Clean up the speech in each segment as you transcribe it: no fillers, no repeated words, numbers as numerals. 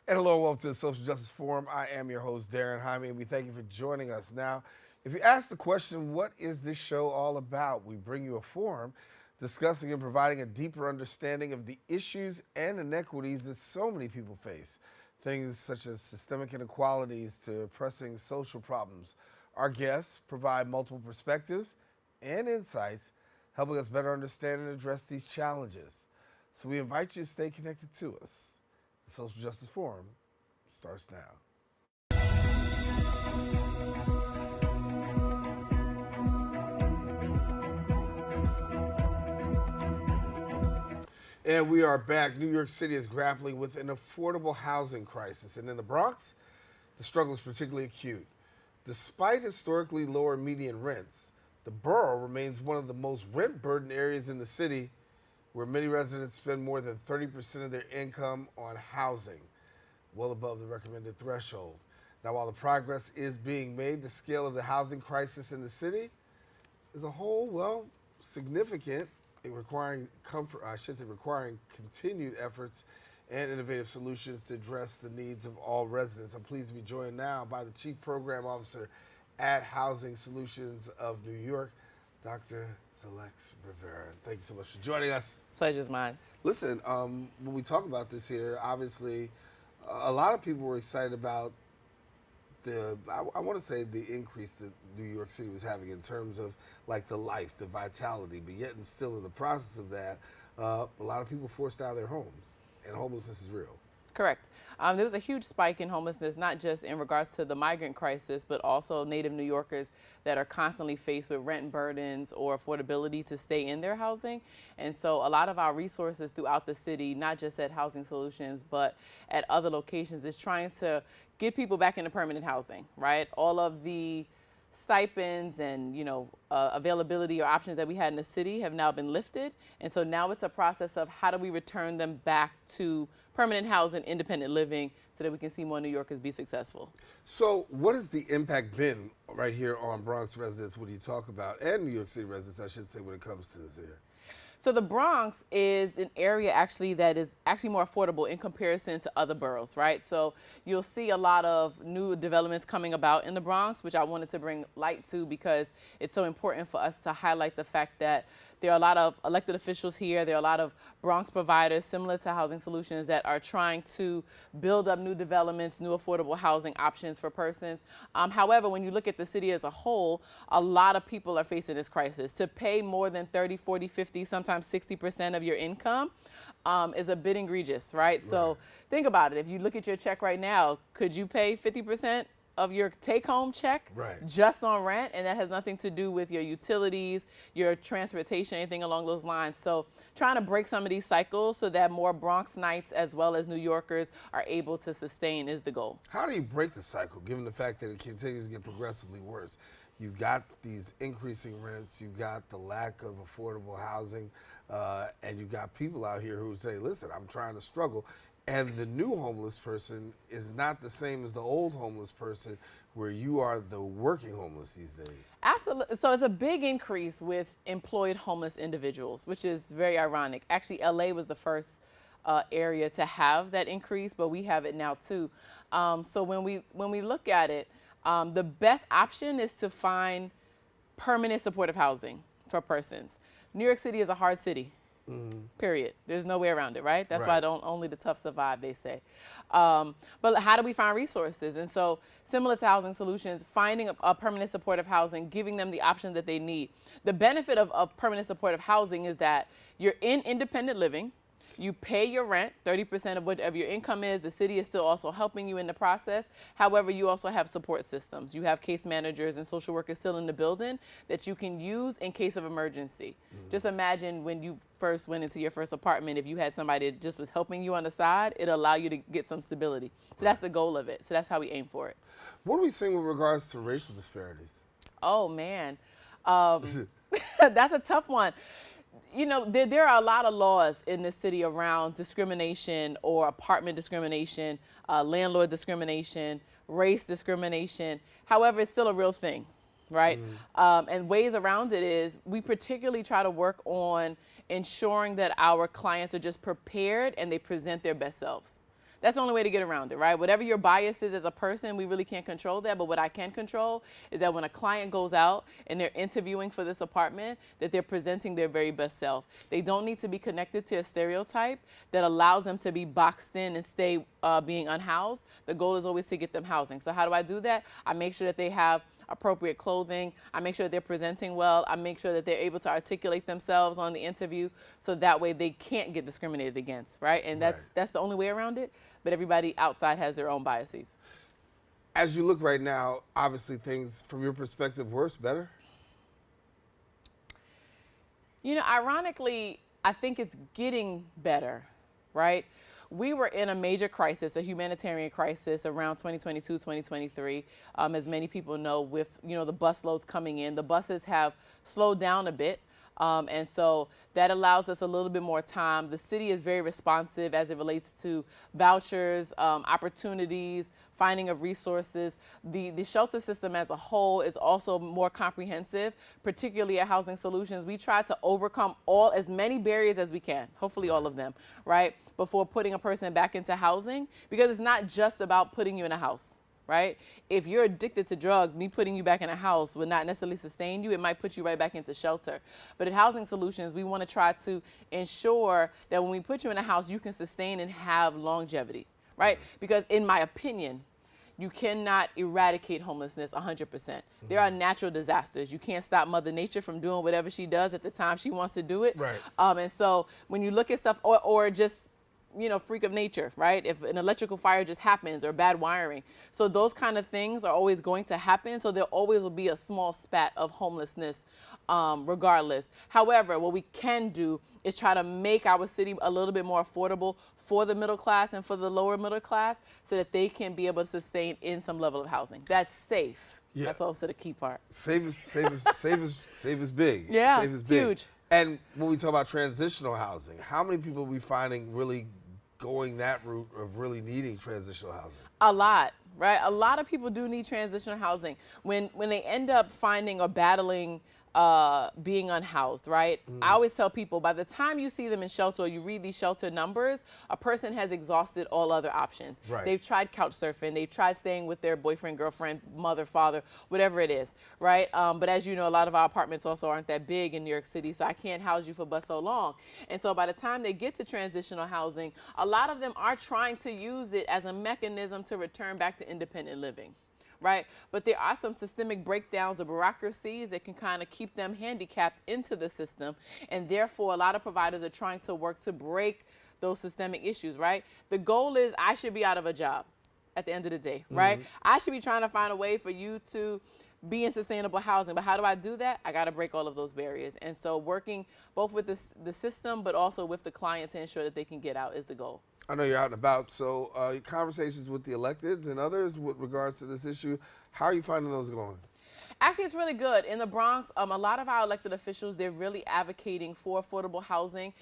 And hello, welcome to the Social Justice Forum. I am your host, Daren, Jaime, and we thank you for joining us. Now, if you ask the question, what is this show all about? We bring you a forum discussing and providing a deeper understanding of the issues and inequities that so many people face. Things such as systemic inequalities to pressing social problems. Our guests provide multiple perspectives and insights, helping us better understand and address these challenges. So we invite you to stay connected to us. The Social Justice Forum starts now. And we are back. New York City is grappling with an affordable housing crisis. And in the Bronx, the struggle is particularly acute. Despite historically lower median rents, the borough remains one of the most rent-burdened areas in the city, where many residents spend more than 30% of their income on housing, well above the recommended threshold. Now, while the progress is being made, the scale of the housing crisis in the city is a whole, well, significant, requiring continued efforts and innovative solutions to address the needs of all residents. I'm pleased to be joined now by the Chief Program Officer at Housing Solutions of New York, Dr. Xellex Rivera. Thank you so much for joining us. Pleasure's mine. Listen, when we talk about this here, obviously, a lot of people were excited about I want to say the increase that New York City was having in terms of like the life, the vitality, but yet and still in the process of that, a lot of people forced out of their homes, and homelessness is real. Correct. There was a huge spike in homelessness, not just in regards to the migrant crisis, but also native New Yorkers that are constantly faced with rent burdens or affordability to stay in their housing. And so a lot of our resources throughout the city, not just at Housing Solutions, but at other locations, is trying to get people back into permanent housing, right? All of the stipends and availability or options that we had in the city have now been lifted, and so now it's a process of how do we return them back to permanent housing, independent living, so that we can see more New Yorkers be successful. So what has the impact been right here on Bronx residents when you talk about, and New York City residents, I should say, when it comes to this area? So the Bronx is an area actually that is actually more affordable in comparison to other boroughs, right? So you'll see a lot of new developments coming about in the Bronx, which I wanted to bring light to because it's so important for us to highlight the fact that there are a lot of elected officials here. There are a lot of Bronx providers similar to Housing Solutions that are trying to build up new developments, new affordable housing options for persons. However, when you look at the city as a whole, a lot of people are facing this crisis. To pay more than 30, 40, 50, sometimes 60% of your income is a bit egregious, right? So think about it. If you look at your check right now, could you pay 50% of your take-home check just on rent? And that has nothing to do with your utilities, your transportation, anything along those lines. So trying to break some of these cycles so that more Bronxites as well as New Yorkers are able to sustain is the goal. How do you break the cycle, given the fact that it continues to get progressively worse? You've got these increasing rents, you've got the lack of affordable housing, and you've got people out here who say, listen, I'm trying to struggle. And the new homeless person is not the same as the old homeless person, where you are the working homeless these days. Absolutely. So it's a big increase with employed homeless individuals, which is very ironic. Actually, LA was the first area to have that increase, but we have it now too. So when we look at it, the best option is to find permanent supportive housing for persons. New York City is a hard city. Period. There's no way around it, right? That's why only the tough survive, they say. But how do we find resources? And so similar to Housing Solutions, finding a permanent supportive housing, giving them the options that they need. The benefit of permanent supportive housing is that you're in independent living. You pay your rent, 30% of whatever your income is. The city is still also helping you in the process. However, you also have support systems. You have case managers and social workers still in the building that you can use in case of emergency. Just imagine when you first went into your first apartment, if you had somebody that just was helping you on the side, it'll allow you to get some stability. So that's the goal of it. So that's how we aim for it. What are we seeing with regards to racial disparities? Oh, man. That's a tough one. There are a lot of laws in this city around discrimination or apartment discrimination, landlord discrimination, race discrimination. However, it's still a real thing, right? And ways around it is we particularly try to work on ensuring that our clients are just prepared and they present their best selves. That's the only way to get around it, right? Whatever your bias is as a person, we really can't control that. But what I can control is that when a client goes out and they're interviewing for this apartment, that they're presenting their very best self. They don't need to be connected to a stereotype that allows them to be boxed in and stay being unhoused. The goal is always to get them housing. So how do I do that? I make sure that they have appropriate clothing. I make sure that they're presenting well. I make sure that they're able to articulate themselves on the interview, so that way they can't get discriminated against, right? And that's the only way around it. But everybody outside has their own biases. As you look right now, obviously things from your perspective, worse, better? You know, ironically, I think it's getting better, right? We were in a major crisis, a humanitarian crisis around 2022, 2023. As many people know, with, you know, the bus loads coming in, the buses have slowed down a bit. And so that allows us a little bit more time. The city is very responsive as it relates to vouchers, opportunities, finding of resources. The shelter system as a whole is also more comprehensive, particularly at Housing Solutions. We try to overcome as many barriers as we can, hopefully all of them, right, before putting a person back into housing, because it's not just about putting you in a house. Right? If you're addicted to drugs, me putting you back in a house would not necessarily sustain you. It might put you right back into shelter. But at Housing Solutions, we want to try to ensure that when we put you in a house, you can sustain and have longevity, right? Because in my opinion, you cannot eradicate homelessness 100%. There are natural disasters. You can't stop Mother Nature from doing whatever she does at the time she wants to do it. Right. And so when you look at stuff, or just, you know, freak of nature, right? If an electrical fire just happens, or bad wiring. So those kind of things are always going to happen. So there always will be a small spat of homelessness regardless. However, what we can do is try to make our city a little bit more affordable for the middle class and for the lower middle class, so that they can be able to sustain in some level of housing. That's safe. Yeah. That's also the key part. Save is big. Yeah, save is it's big. huge. And when we talk about transitional housing, how many people are we finding really going that route of really needing transitional housing? A lot, right? A lot of people do need transitional housing. When they end up finding or battling being unhoused, right? I always tell people, by the time you see them in shelter or you read these shelter numbers, a person has exhausted all other options. Right. They've tried couch surfing, they've tried staying with their boyfriend, girlfriend, mother, father, whatever it is, right? But as you know, a lot of our apartments also aren't that big in New York City, so I can't house you for but so long. And so by the time they get to transitional housing, a lot of them are trying to use it as a mechanism to return back to independent living. Right? But there are some systemic breakdowns or bureaucracies that can kind of keep them handicapped into the system. And therefore, a lot of providers are trying to work to break those systemic issues, right? The goal is I should be out of a job at the end of the day, right? I should be trying to find a way for you to be in sustainable housing. But how do I do that? I got to break all of those barriers. And so working both with the system, but also with the client to ensure that they can get out is the goal. I know you're out and about, so your conversations with the electeds and others with regards to this issue, how are you finding those going? Actually, it's really good. In the Bronx, a lot of our elected officials, they're really advocating for affordable housing.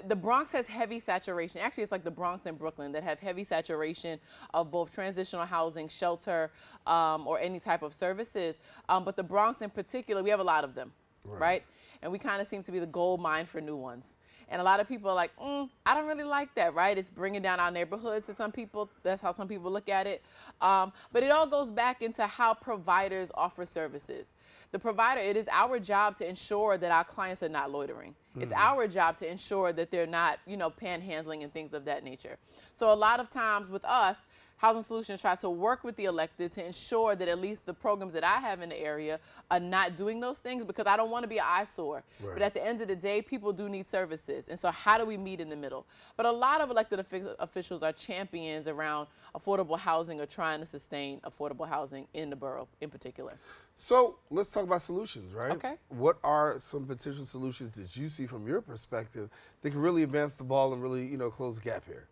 The Bronx has heavy saturation. Actually, it's like the Bronx and Brooklyn that have heavy saturation of both transitional housing, shelter, or any type of services. But the Bronx in particular, we have a lot of them, right? And we kind of seem to be the gold mine for new ones. And a lot of people are like, I don't really like that, right? It's bringing down our neighborhoods to some people. That's how some people look at it. But it all goes back into how providers offer services. The provider, it is our job to ensure that our clients are not loitering. It's our job to ensure that they're not, panhandling and things of that nature. So a lot of times with us, Housing Solutions tries to work with the elected to ensure that at least the programs that I have in the area are not doing those things, because I don't want to be an eyesore. Right. But at the end of the day, people do need services. And so how do we meet in the middle? But a lot of elected officials are champions around affordable housing or trying to sustain affordable housing in the borough in particular. So let's talk about solutions, right? Okay. What are some potential solutions that you see from your perspective that can really advance the ball and really, close the gap here?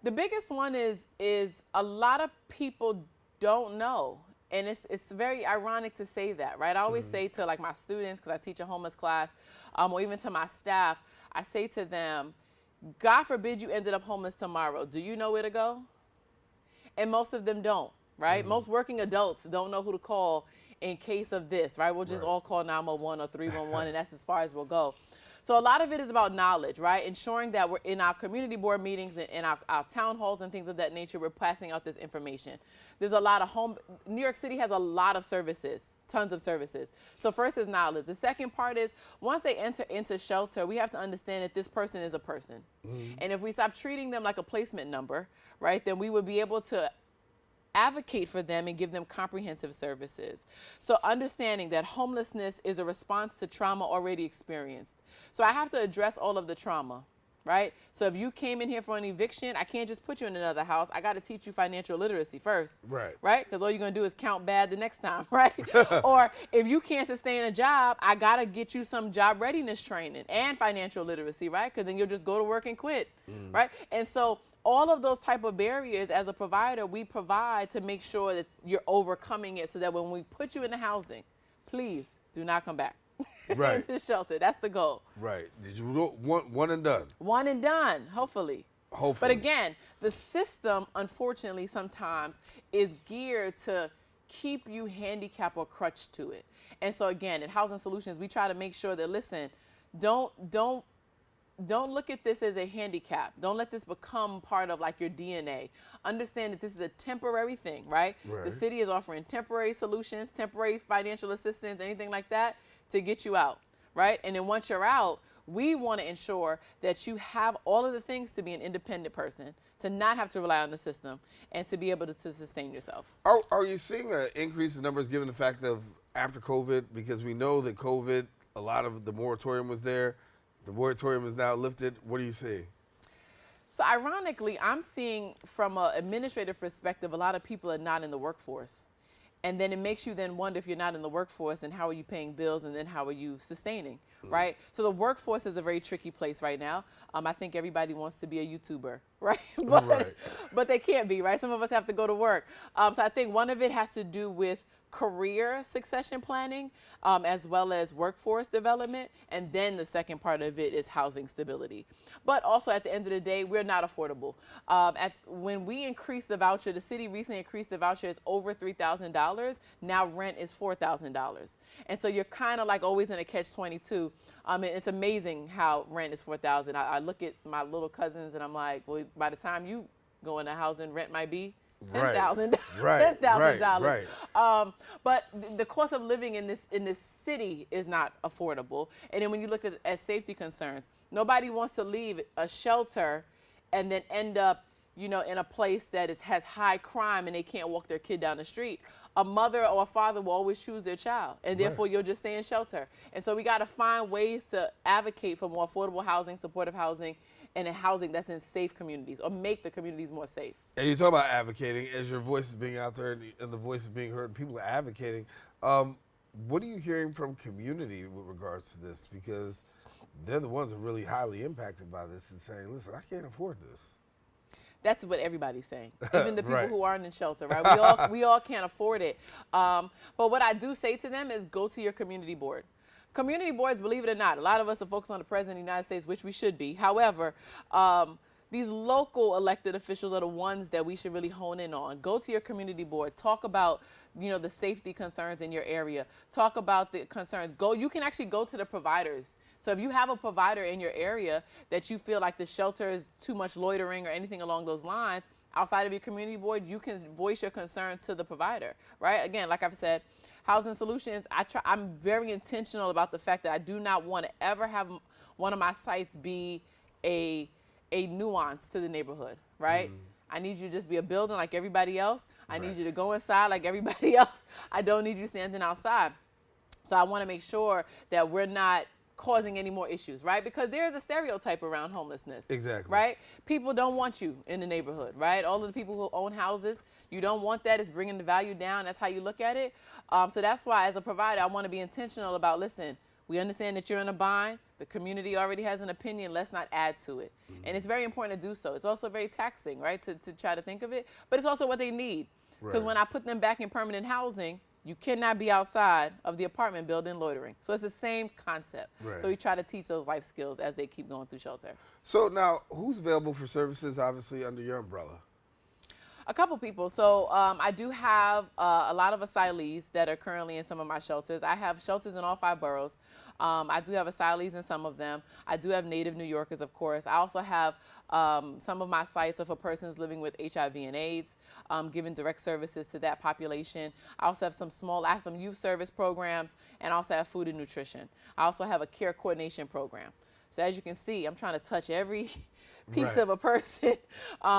The biggest one is a lot of people don't know. And it's very ironic to say that, right? I always say to my students, because I teach a homeless class, or even to my staff, I say to them, God forbid you ended up homeless tomorrow. Do you know where to go? And most of them don't, right? Most working adults don't know who to call in case of this, right? We'll just all call 911 or 311, and that's as far as we'll go. So a lot of it is about knowledge, right? Ensuring that we're in our community board meetings and in our town halls and things of that nature, we're passing out this information. There's a lot of New York City has a lot of services, tons of services. So first is knowledge. The second part is once they enter into shelter, we have to understand that this person is a person. And if we stop treating them like a placement number, right, then we would be able to advocate for them and give them comprehensive services. So understanding that homelessness is a response to trauma already experienced. So I have to address all of the trauma, right? So if you came in here for an eviction, I can't just put you in another house. I got to teach you financial literacy first, right? Because all you're going to do is count bad the next time, right? Or if you can't sustain a job, I got to get you some job readiness training and financial literacy, right? Because then you'll just go to work and quit, right? And so all of those type of barriers as a provider, we provide to make sure that you're overcoming it so that when we put you in the housing, please do not come back into shelter. That's the goal. Right. Did you want one and done? One and done, hopefully. Hopefully. But again, the system, unfortunately, sometimes is geared to keep you handicapped or crutched to it. And so again, at Housing Solutions, we try to make sure that, listen, don't look at this as a handicap. Don't let this become part of like your DNA. Understand that this is a temporary thing, right? The city is offering temporary solutions, temporary financial assistance, anything like that to get you out, right? And then once you're out, we want to ensure that you have all of the things to be an independent person, to not have to rely on the system, and to be able to sustain yourself. Are you seeing an increase in numbers given the fact of after COVID? Because we know that COVID, a lot of the moratorium was there. The moratorium is now lifted. What are you seeing? So ironically, I'm seeing from an administrative perspective, a lot of people are not in the workforce. And then it makes you then wonder if you're not in the workforce, then how are you paying bills and then how are you sustaining, right? So the workforce is a very tricky place right now. I think everybody wants to be a YouTuber, right? But they can't be, right? Some of us have to go to work. So I think one of it has to do with career succession planning, as well as workforce development. And then the second part of it is housing stability. But also at the end of the day, we're not affordable. When we increased the voucher, the city recently increased the voucher, it's over $3,000. Now rent is $4,000. And so you're kind of like always in a catch-22. It's amazing how rent is $4,000. I look at my little cousins and I'm like, well, by the time you go into housing, rent might be $10,000. $10,000. But the cost of living in this city is not affordable. And then when you look at safety concerns, nobody wants to leave a shelter and then end up, in a place that has high crime and they can't walk their kid down the street. A mother or a father will always choose their child, and therefore you'll just stay in shelter. And so we got to find ways to advocate for more affordable housing, supportive housing, and a housing that's in safe communities, or make the communities more safe. And you talk about advocating, as your voice is being out there and the voice is being heard and people are advocating. What are you hearing from community with regards to this? Because they're the ones who are really highly impacted by this and saying, listen, I can't afford this. That's what everybody's saying, even the people who aren't in shelter, right? We all can't afford it. But what I do say to them is go to your community board. Community boards, believe it or not, a lot of us are focused on the President of the United States, which we should be. However, these local elected officials are the ones that we should really hone in on. Go to your community board. Talk about, the safety concerns in your area. Talk about the concerns. You can actually go to the providers. So if you have a provider in your area that you feel like the shelter is too much loitering or anything along those lines, outside of your community board, you can voice your concern to the provider, right? Again, like I've said, Housing Solutions, I'm very intentional about the fact that I do not want to ever have one of my sites be a nuance to the neighborhood, right? I need you to just be a building like everybody else. I need you to go inside like everybody else. I don't need you standing outside. So I want to make sure that we're not causing any more issues, right? Because there is a stereotype around homelessness. Exactly. Right? People don't want you in the neighborhood, right? All of the people who own houses, you don't want that. It's bringing the value down. That's how you look at it. So that's why, as a provider, I want to be intentional about, listen, we understand that you're in a bind. The community already has an opinion. Let's not add to it. And it's very important to do so. It's also very taxing, right, to try to think of it. But it's also what they need. Because when I put them back in permanent housing, you cannot be outside of the apartment building loitering. So it's the same concept. So we try to teach those life skills as they keep going through shelter. So now, who's available for services, obviously, under your umbrella? A couple people. So I do have a lot of asylees that are currently in some of my shelters. I have shelters in all 5 boroughs. I do have asylees in some of them. I do have native New Yorkers, of course. I also have some of my sites are for persons living with HIV and AIDS, giving direct services to that population. I also have I have some youth service programs, and also have food and nutrition. I also have a care coordination program. So as you can see, I'm trying to touch every piece of a person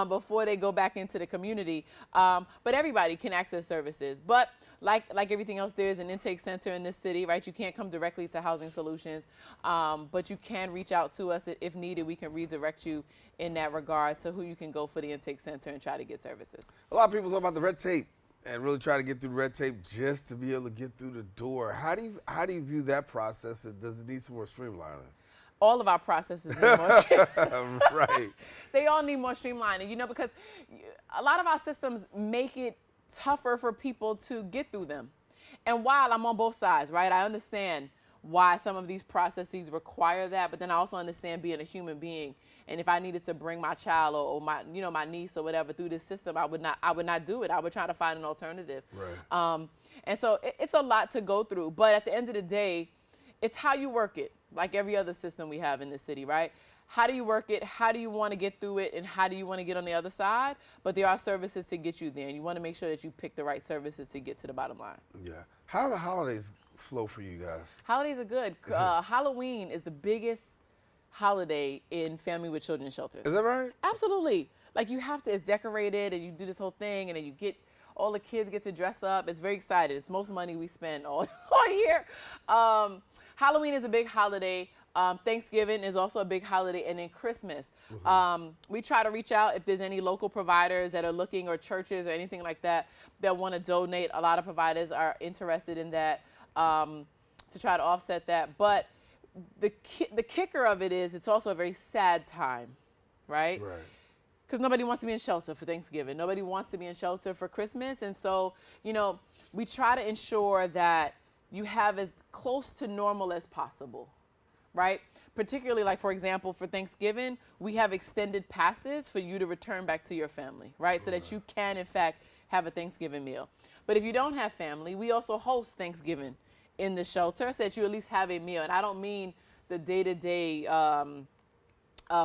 before they go back into the community. But everybody can access services. But like everything else, there is an intake center in this city, right? You can't come directly to Housing Solutions, but you can reach out to us if needed. We can redirect you in that regard to who you can go for the intake center and try to get services. A lot of people talk about the red tape and really try to get through the red tape just to be able to get through the door. How do you view that process, and does it need some more streamlining? All of our processes need more Right. They all need more streamlining, because a lot of our systems make it tougher for people to get through them. And while I'm on both sides, right, I understand why some of these processes require that, but then I also understand being a human being. And if I needed to bring my child or my, my niece or whatever through this system, I would not do it. I would try to find an alternative. Right. And so it's a lot to go through. But at the end of the day, it's how you work it, like every other system we have in this city, right? How do you work it? How do you want to get through it? And how do you want to get on the other side? But there are services to get you there, and you want to make sure that you pick the right services to get to the bottom line. Yeah. How do the holidays flow for you guys? Holidays are good. Halloween is the biggest holiday in family with children shelters. Is that right? Absolutely. Like it's decorated, and you do this whole thing, and then all the kids get to dress up. It's very exciting. It's most money we spend all year. Halloween is a big holiday. Thanksgiving is also a big holiday, and then Christmas. We try to reach out if there's any local providers that are looking, or churches or anything like that want to donate. A lot of providers are interested in that to try to offset that. But the kicker of it is it's also a very sad time, right? Right. Because nobody wants to be in shelter for Thanksgiving. Nobody wants to be in shelter for Christmas. And so, we try to ensure that you have as close to normal as possible, right? Particularly, like, for example, for Thanksgiving, we have extended passes for you to return back to your family, right? So that you can, in fact, have a Thanksgiving meal. But if you don't have family, we also host Thanksgiving in the shelter so that you at least have a meal. And I don't mean the day-to-day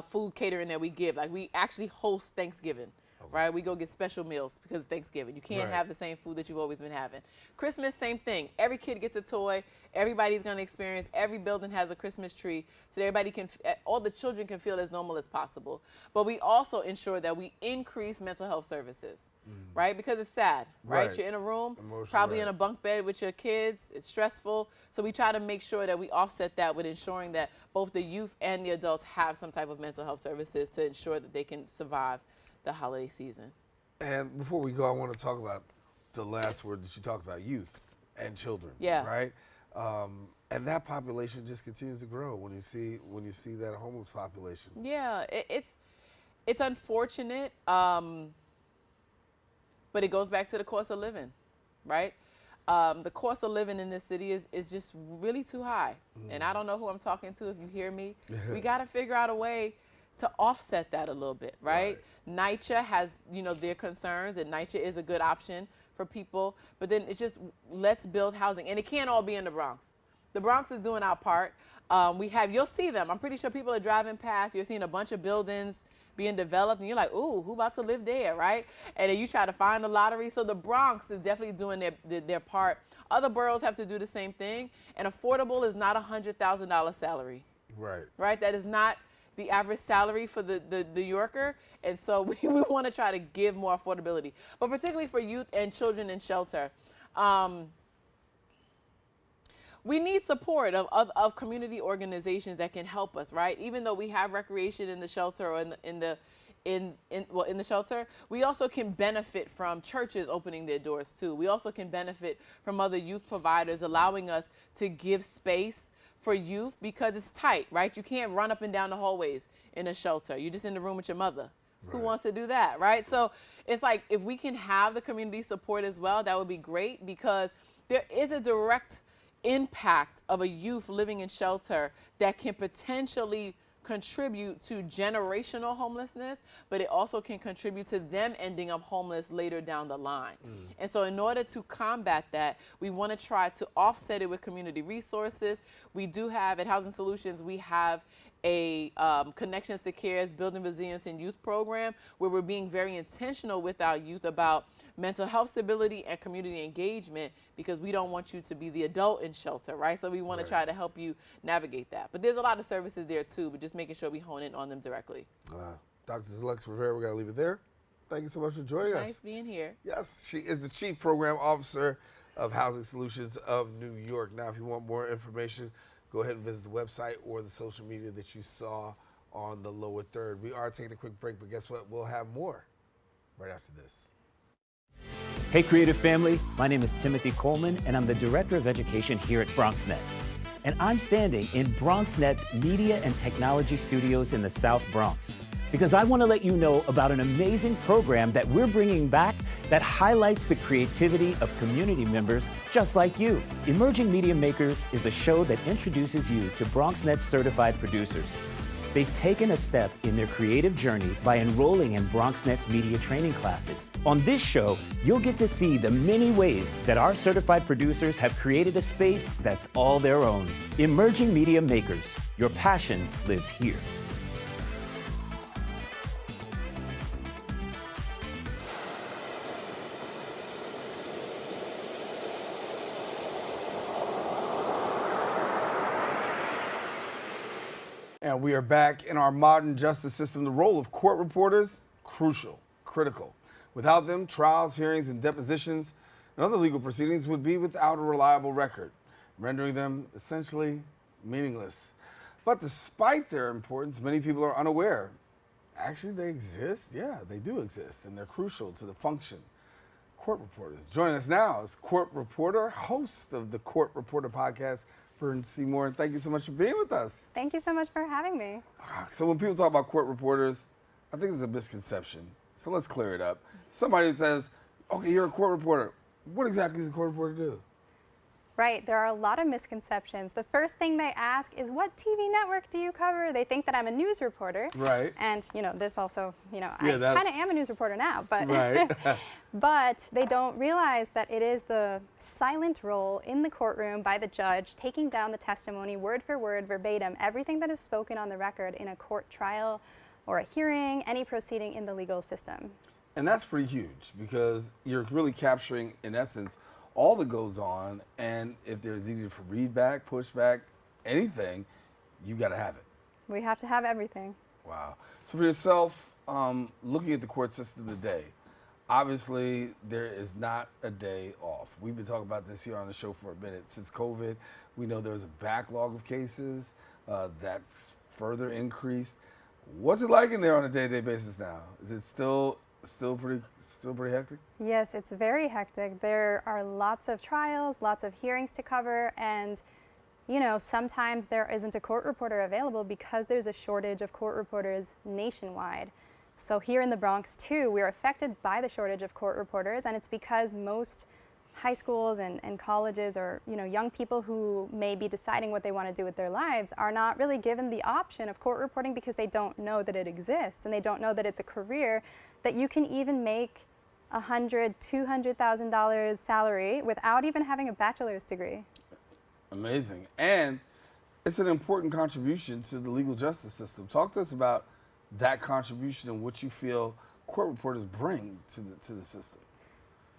food catering that we give. Like, we actually host Thanksgiving. Right, we go get special meals because of Thanksgiving. You can't have the same food that you've always been having. Christmas, same thing. Every kid gets a toy. Everybody's going to experience. Every building has a Christmas tree, so all the children can feel as normal as possible. But we also ensure that we increase mental health services, right? Because it's sad, right? You're in a room, probably in a bunk bed with your kids. It's stressful. So we try to make sure that we offset that with ensuring that both the youth and the adults have some type of mental health services to ensure that they can survive the holiday season. And before we go, I want to talk about the last word that you talked about, youth and children. Yeah. Right? And that population just continues to grow when you see that homeless population. Yeah, it's unfortunate, but it goes back to the cost of living, right? The cost of living in this city is just really too high. And I don't know who I'm talking to if you hear me. We got to figure out a way to offset that a little bit, right? NYCHA has, their concerns, and NYCHA is a good option for people, but then it's just, let's build housing. And it can't all be in the Bronx. The Bronx is doing our part. You'll see them. I'm pretty sure people are driving past. You're seeing a bunch of buildings being developed, and you're like, ooh, who about to live there, right? And then you try to find the lottery. So the Bronx is definitely doing their part. Other boroughs have to do the same thing. And affordable is not a $100,000 salary. Right. Right? That is not the average salary for the New Yorker, and so we want to try to give more affordability. But particularly for youth and children in shelter, we need support of community organizations that can help us, right? Even though we have recreation in the shelter or in the shelter, we also can benefit from churches opening their doors too. We also can benefit from other youth providers allowing us to give space for youth because it's tight, right? You can't run up and down the hallways in a shelter. You're just in the room with your mother. Who wants to do that, right? So it's like, if we can have the community support as well, that would be great, because there is a direct impact of a youth living in shelter that can potentially contribute to generational homelessness, but it also can contribute to them ending up homeless later down the line. And so in order to combat that, we want to try to offset it with community resources. We do have, at Housing Solutions, we have a Connections to Cares Building Resilience in Youth program where we're being very intentional with our youth about mental health stability and community engagement, because we don't want you to be the adult in shelter, right? So we want to try to help you navigate that. But there's a lot of services there too, but just making sure we hone in on them directly. Dr. Xellex Rivera, we're going to leave it there. Thank you so much for joining us. Nice being here. Yes, she is the Chief Program Officer of Housing Solutions of New York. Now, if you want more information, go ahead and visit the website or the social media that you saw on the lower third. We are taking a quick break, but guess what? We'll have more right after this. Hey, creative family. My name is Timothy Coleman, and I'm the Director of Education here at BronxNet. And I'm standing in BronxNet's Media and Technology Studios in the South Bronx because I want to let you know about an amazing program that we're bringing back that highlights the creativity of community members just like you. Emerging Media Makers is a show that introduces you to BronxNet's certified producers. They've taken a step in their creative journey by enrolling in BronxNet's media training classes. On this show, you'll get to see the many ways that our certified producers have created a space that's all their own. Emerging Media Makers, your passion lives here. And we are back in our modern justice system. The role of court reporters, crucial, critical. Without them, trials, hearings, and depositions and other legal proceedings would be without a reliable record, rendering them essentially meaningless. But despite their importance, many people are unaware. Actually, they exist. Yeah, they do exist, and they're crucial to the function. Court reporters. Joining us now is court reporter, host of the Court Reporter podcast, Seymour. Thank you so much for being with us. Thank you so much for having me. So when people talk about court reporters, I think it's a misconception. So let's clear it up. Somebody says, okay, you're a court reporter. What exactly does a court reporter do? Right, there are a lot of misconceptions. The first thing they ask is, what TV network do you cover? They think that I'm a news reporter. Right. And, this also, Yeah, I kind of am a news reporter now, but, Right. but they don't realize that it is the silent role in the courtroom by the judge, taking down the testimony word for word, verbatim, everything that is spoken on the record in a court trial or a hearing, any proceeding in the legal system. And that's pretty huge because you're really capturing, in essence, all that goes on, and if there's needed for readback, pushback, anything, you got to have it. We have to have everything. Wow. So for yourself, looking at the court system today, obviously there is not a day off. We've been talking about this here on the show for a minute. Since COVID, we know there's a backlog of cases that's further increased. What's it like in there on a day-to-day basis now? Is it still pretty hectic? Yes, it's very hectic. There are lots of trials, lots of hearings to cover, and sometimes there isn't a court reporter available because there's a shortage of court reporters nationwide. So here in the Bronx too, we're affected by the shortage of court reporters, and it's because most high schools and colleges or young people who may be deciding what they want to do with their lives are not really given the option of court reporting because they don't know that it exists and they don't know that it's a career that you can even make $100,000, $200,000 salary without even having a bachelor's degree. Amazing. And it's an important contribution to the legal justice system. Talk to us about that contribution and what you feel court reporters bring to the system.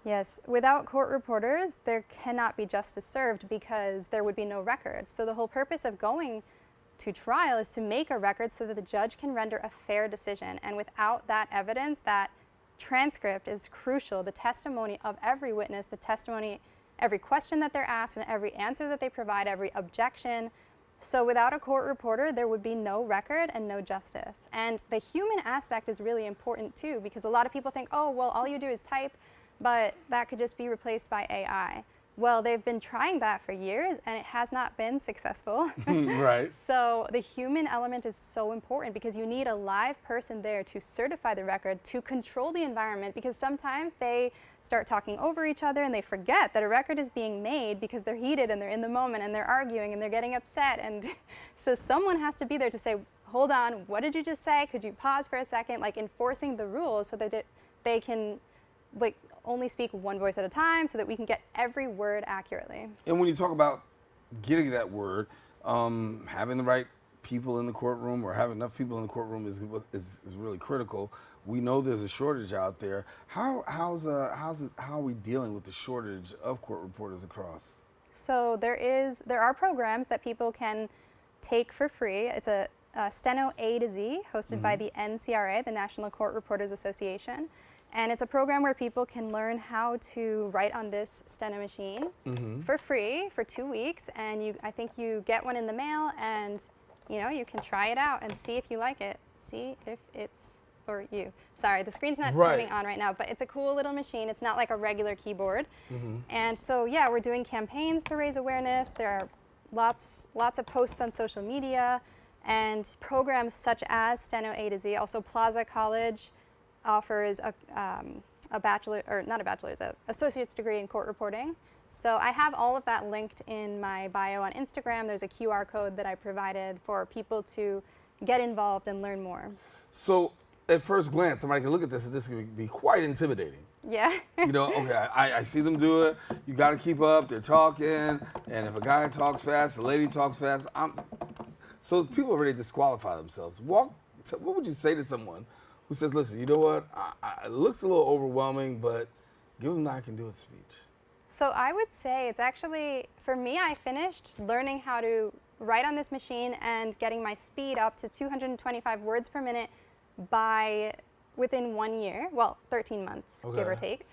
Yes, without court reporters, there cannot be justice served because there would be no record. So the whole purpose of going to trial is to make a record so that the judge can render a fair decision. And without that evidence, that transcript is crucial. The testimony of every witness, the testimony, every question that they're asked and every answer that they provide, every objection. So without a court reporter, there would be no record and no justice. And the human aspect is really important too, because a lot of people think, oh, well, all you do is type, but that could just be replaced by AI. Well, they've been trying that for years, and it has not been successful. Right. So the human element is so important because you need a live person there to certify the record, to control the environment, because sometimes they start talking over each other and they forget that a record is being made because they're heated and they're in the moment and they're arguing and they're getting upset. And so someone has to be there to say, hold on, what did you just say? Could you pause for a second? Like enforcing the rules so that they can like only speak one voice at a time so that we can get every word accurately. And when you talk about getting that word, having the right people in the courtroom or having enough people in the courtroom is really critical. We know there's a shortage out there. How are we dealing with the shortage of court reporters across? So there are programs that people can take for free. It's a Steno A to Z hosted by the NCRA, the National Court Reporters Association. And it's a program where people can learn how to write on this steno machine for free for 2 weeks. And I think you get one in the mail, and you can try it out and see if you like it. See if it's for you. Sorry, the screen's not turning on right now, but it's a cool little machine. It's not like a regular keyboard. And so yeah, we're doing campaigns to raise awareness. There are lots of posts on social media and programs such as Steno A to Z. Also, Plaza College offers a bachelor, or not a bachelor's, an associate's degree in court reporting. So I have all of that linked in my bio on Instagram. There's a QR code that I provided for people to get involved and learn more. So at first glance, somebody can look at this and this can be quite intimidating. Yeah. Okay, I see them do it. You got to keep up. They're talking. And if a guy talks fast, a lady talks fast, so people already disqualify themselves. What would you say to someone who says, listen, you know what, it looks a little overwhelming, but give them the I can do it speech? So I would say it's actually, for me, I finished learning how to write on this machine and getting my speed up to 225 words per minute within 1 year, 13 months, give or take.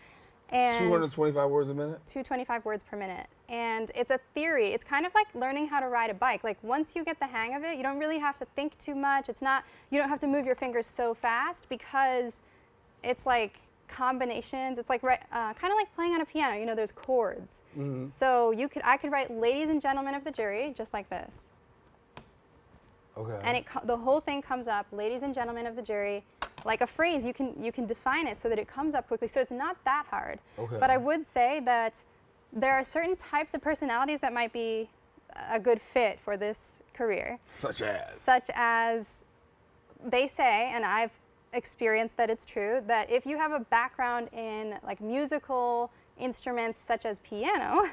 And 225 words a minute? 225 words per minute. And it's a theory. It's kind of like learning how to ride a bike. Like once you get the hang of it, you don't really have to think too much. You don't have to move your fingers so fast because it's like combinations. It's like kind of like playing on a piano. There's chords. So I could write "Ladies and gentlemen of the jury" just like this. Okay. And the whole thing comes up, "Ladies and gentlemen of the jury," like a phrase. You can define it so that it comes up quickly. So it's not that hard. Okay. But I would say that there are certain types of personalities that might be a good fit for this career. Such as they say, and I've experienced that it's true, that if you have a background in like musical instruments such as piano,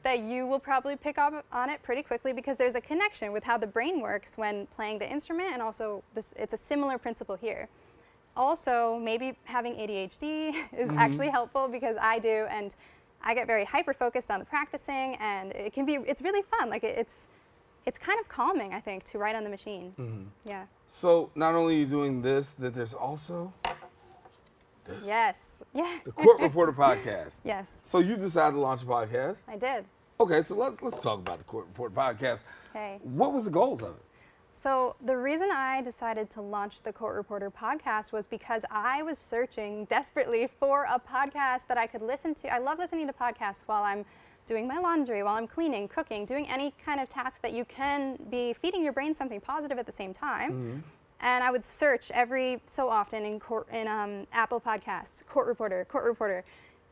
that you will probably pick up on it pretty quickly because there's a connection with how the brain works when playing the instrument, and also it's a similar principle here. Also, maybe having ADHD is actually helpful because I do, and I get very hyper-focused on the practicing, and it's really fun. Like it's kind of calming, I think, to write on the machine. Yeah. So not only are you doing this, that there's also this. Yes. Yeah. The Court Reporter Podcast. Yes. So you decided to launch a podcast. I did. Okay, so let's talk about the Court Reporter Podcast. Okay. What was the goals of it? So the reason I decided to launch the Court Reporter Podcast was because I was searching desperately for a podcast that I could listen to. I love listening to podcasts while I'm doing my laundry, while I'm cleaning, cooking, doing any kind of task that you can be feeding your brain something positive at the same time. And I would search every so often in Apple Podcasts, Court Reporter,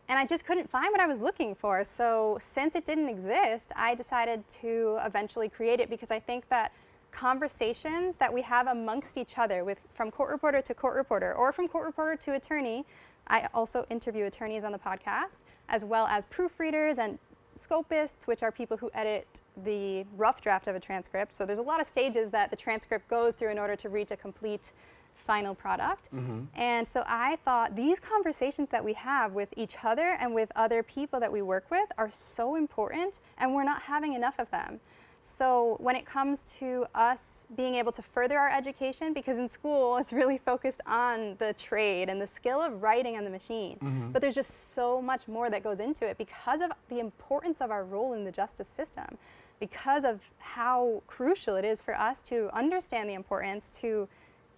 and I just couldn't find what I was looking for. So since it didn't exist, I decided to eventually create it because I think that conversations that we have amongst each other from court reporter to court reporter or from court reporter to attorney. I also interview attorneys on the podcast, as well as proofreaders and scopists, which are people who edit the rough draft of a transcript. So there's a lot of stages that the transcript goes through in order to reach a complete final product. And so I thought these conversations that we have with each other and with other people that we work with are so important, and we're not having enough of them. So when it comes to us being able to further our education, because in school it's really focused on the trade and the skill of writing on the machine, but there's just so much more that goes into it because of the importance of our role in the justice system, because of how crucial it is for us to understand the importance, to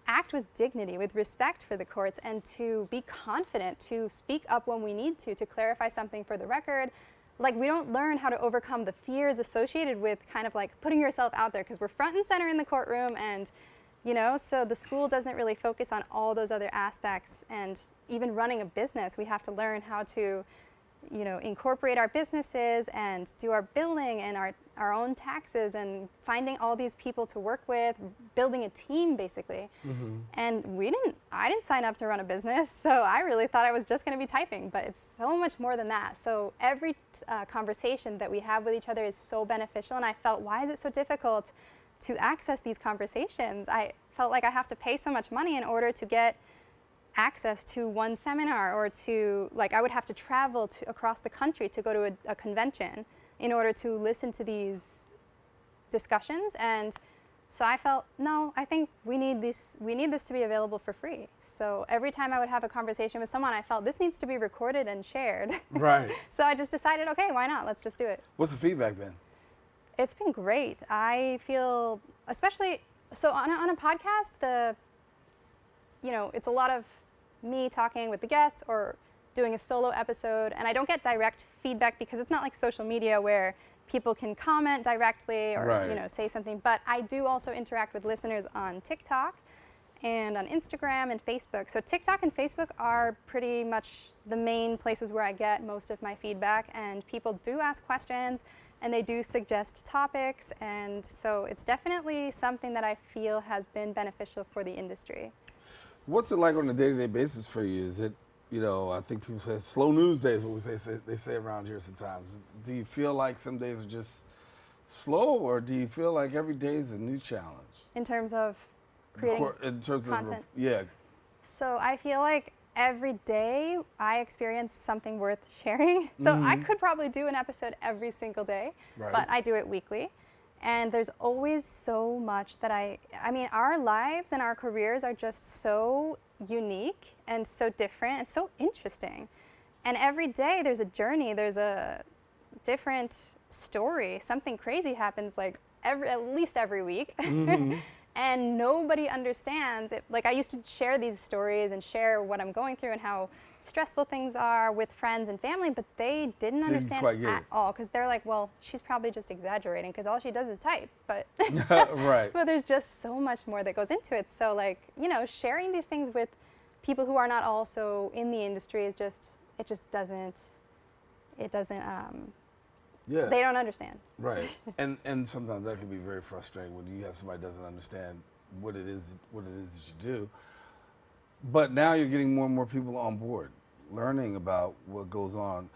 act with dignity, with respect for the courts, and to be confident to speak up when we need to clarify something for the record. Like, we don't learn how to overcome the fears associated with kind of like putting yourself out there because we're front and center in the courtroom, and so the school doesn't really focus on all those other aspects. And even running a business, we have to learn how to incorporate our businesses and do our billing and our own taxes and finding all these people to work with, building a team basically. And I didn't sign up to run a business, so I really thought I was just going to be typing, but it's so much more than that. So every conversation that we have with each other is so beneficial, and I felt, why is it so difficult to access these conversations? I felt like I have to pay so much money in order to get access to one seminar, or to, like, I would have to travel across the country to go to a convention in order to listen to these discussions. And so I felt, no, I think we need this to be available for free. So every time I would have a conversation with someone, I felt this needs to be recorded and shared. Right. So I just decided, okay, why not? Let's just do it. What's the feedback been? It's been great. I feel, especially, so on a podcast, it's a lot of me talking with the guests or doing a solo episode, and I don't get direct feedback because it's not like social media where people can comment directly or Right. Say something. But I do also interact with listeners on TikTok and on Instagram and Facebook. So TikTok and Facebook are pretty much the main places where I get most of my feedback, and people do ask questions and they do suggest topics, and so it's definitely something that I feel has been beneficial for the industry. What's it like on a day-to-day basis for you? Is it, I think people say slow news days, what they say around here sometimes. Do you feel like some days are just slow, or do you feel like every day is a new challenge? In terms of creating content? Yeah. So I feel like every day I experience something worth sharing. So I could probably do an episode every single day, Right. but I do it weekly. And there's always so much that our lives and our careers are just so unique and so different and so interesting. And every day there's a journey, there's a different story. Something crazy happens like at least every week. And nobody understands it. Like, I used to share these stories and share what I'm going through and how stressful things are with friends and family, but they didn't understand at all, because they're like, well, she's probably just exaggerating because all she does is type. But Right. but there's just so much more that goes into it. So, like, sharing these things with people who are not also in the industry is just, it doesn't Yeah. they don't understand. Right. And sometimes that can be very frustrating when you have somebody that doesn't understand what it is that you do. But now you're getting more and more people on board, learning about what goes on.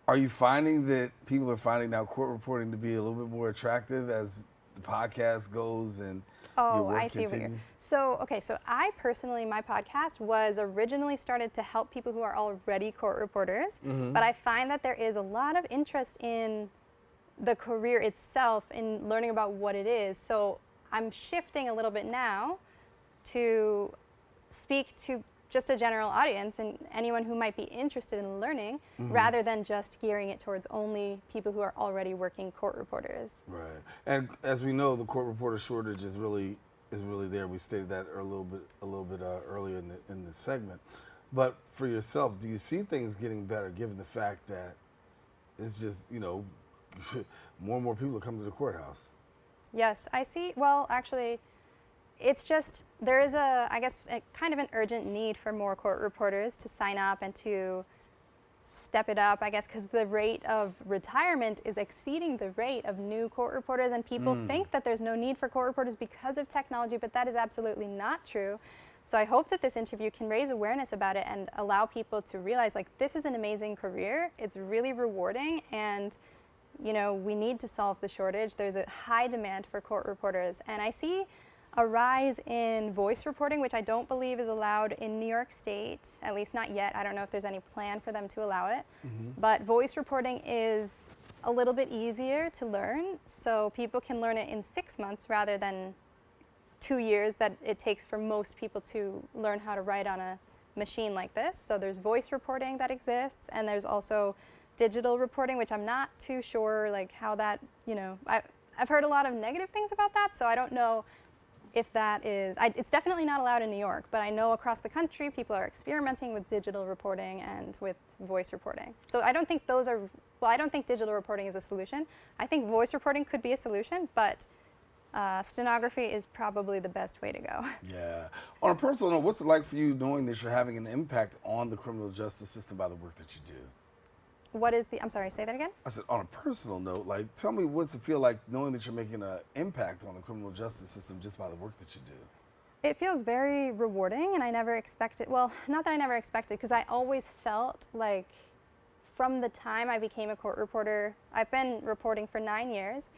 Are you finding that people are finding now court reporting to be a little bit more attractive as the podcast goes and your work I see continues? So I personally, my podcast was originally started to help people who are already court reporters, but I find that there is a lot of interest in the career itself, in learning about what it is. So I'm shifting a little bit now to speak to just a general audience and anyone who might be interested in learning, rather than just gearing it towards only people who are already working court reporters. Right. And as we know, the court reporter shortage is really there. We stated that a little bit earlier in the segment. But for yourself, do you see things getting better given the fact that it's just, more and more people are coming to the courthouse? Yes, I see. Well, actually, it's just, there is a kind of an urgent need for more court reporters to sign up and to step it up, I guess, because the rate of retirement is exceeding the rate of new court reporters, and people think that there's no need for court reporters because of technology, but that is absolutely not true. So I hope that this interview can raise awareness about it and allow people to realize, like, this is an amazing career. It's really rewarding, and we need to solve the shortage. There's a high demand for court reporters, and I see a rise in voice reporting, which I don't believe is allowed in New York State, at least not yet. I don't know if there's any plan for them to allow it. But voice reporting is a little bit easier to learn, so people can learn it in 6 months rather than 2 years that it takes for most people to learn how to write on a machine like this. So there's voice reporting that exists, and there's also digital reporting, which I'm not too sure like how that, I've heard a lot of negative things about that, so I don't know if that is, it's definitely not allowed in New York, but I know across the country people are experimenting with digital reporting and with voice reporting. So I don't think I don't think digital reporting is a solution. I think voice reporting could be a solution, but stenography is probably the best way to go. Yeah. On a personal note, what's it like for you knowing that you're having an impact on the criminal justice system by the work that you do? what is the, I'm sorry, say that again? I said, on a personal note, like, tell me what's it feel like knowing that you're making an impact on the criminal justice system just by the work that you do? It feels very rewarding, and I never expected, well, not that I never expected, because I always felt like from the time I became a court reporter, I've been reporting for 9 years,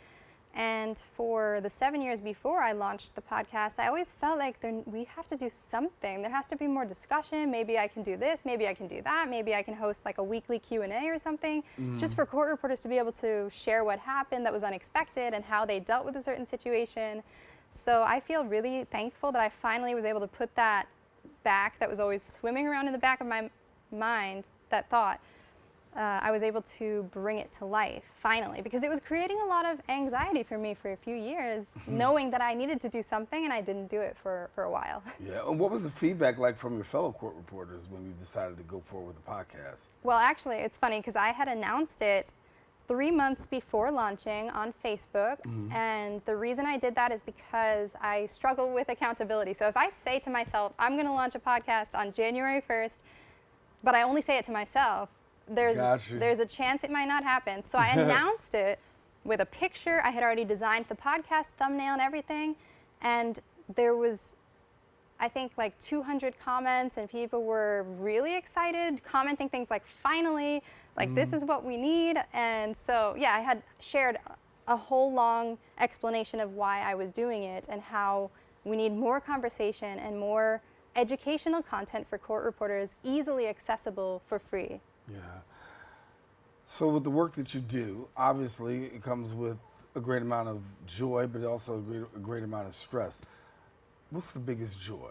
and for the 7 years before I launched the podcast, I always felt like we have to do something. There has to be more discussion. Maybe I can do this, maybe I can do that, maybe I can host like a weekly Q&A or something, just for court reporters to be able to share what happened that was unexpected and how they dealt with a certain situation. So I feel really thankful that I finally was able to put that back, that was always swimming around in the back of my mind, that thought. I was able to bring it to life, finally, because it was creating a lot of anxiety for me for a few years, knowing that I needed to do something and I didn't do it for a while. Yeah, and what was the feedback like from your fellow court reporters when you decided to go forward with the podcast? Well, actually, it's funny because I had announced it 3 months before launching on Facebook, and the reason I did that is because I struggle with accountability. So if I say to myself, I'm going to launch a podcast on January 1st, but I only say it to myself, there's a chance it might not happen. So I announced it with a picture. I had already designed the podcast thumbnail and everything, and there was, I think, like 200 comments, and people were really excited, commenting things like, finally, like this is what we need. And so, yeah, I had shared a whole long explanation of why I was doing it and how we need more conversation and more educational content for court reporters, easily accessible for free. Yeah. So with the work that you do, obviously it comes with a great amount of joy, but also a great amount of stress. What's the biggest joy?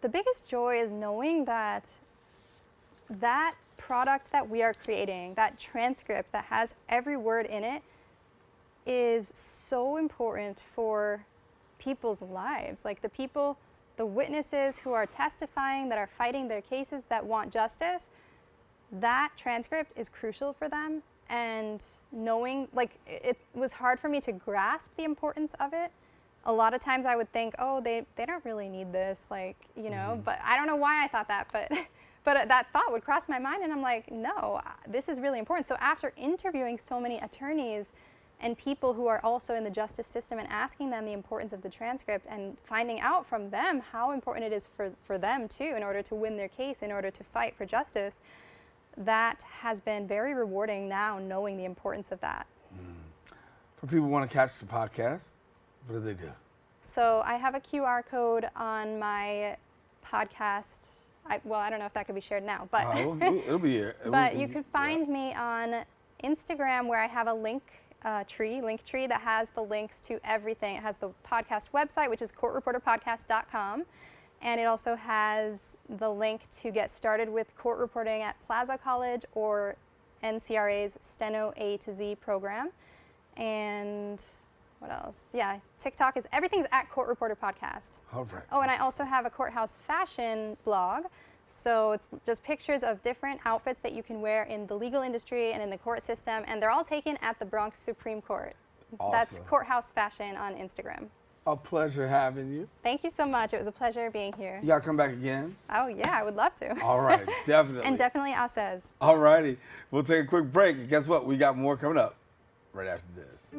The biggest joy is knowing that that product that we are creating, that transcript that has every word in it, is so important for people's lives. Like the people, the witnesses who are testifying, that are fighting their cases, that want justice, that transcript is crucial for them. And knowing, like, it was hard for me to grasp the importance of it. A lot of times I would think, oh, they don't really need this, like, you know, but I don't know why I thought that, but that thought would cross my mind, and I'm like, no, this is really important. So after interviewing so many attorneys and people who are also in the justice system and asking them the importance of the transcript and finding out from them how important it is for them too, in order to win their case, in order to fight for justice, that has been very rewarding now, knowing the importance of that. For people who want to catch the podcast, what do they do? So I have a QR code on my podcast. I don't know if that could be shared now, but it'll be here. But you can find me on Instagram, where I have a link tree that has the links to everything. It has the podcast website, which is courtreporterpodcast.com. And it also has the link to get started with court reporting at Plaza College or NCRA's Steno A to Z program. And what else? Yeah, TikTok is, everything's at Court Reporter Podcast. All right. Oh, and I also have a courthouse fashion blog. So it's just pictures of different outfits that you can wear in the legal industry and in the court system. And they're all taken at the Bronx Supreme Court. Awesome. That's Courthouse Fashion on Instagram. A pleasure having you. Thank you so much. It was a pleasure being here. You gotta come back again. Oh, yeah, I would love to. All right, definitely. And definitely Asez. All righty. We'll take a quick break. And guess what? We got more coming up right after this.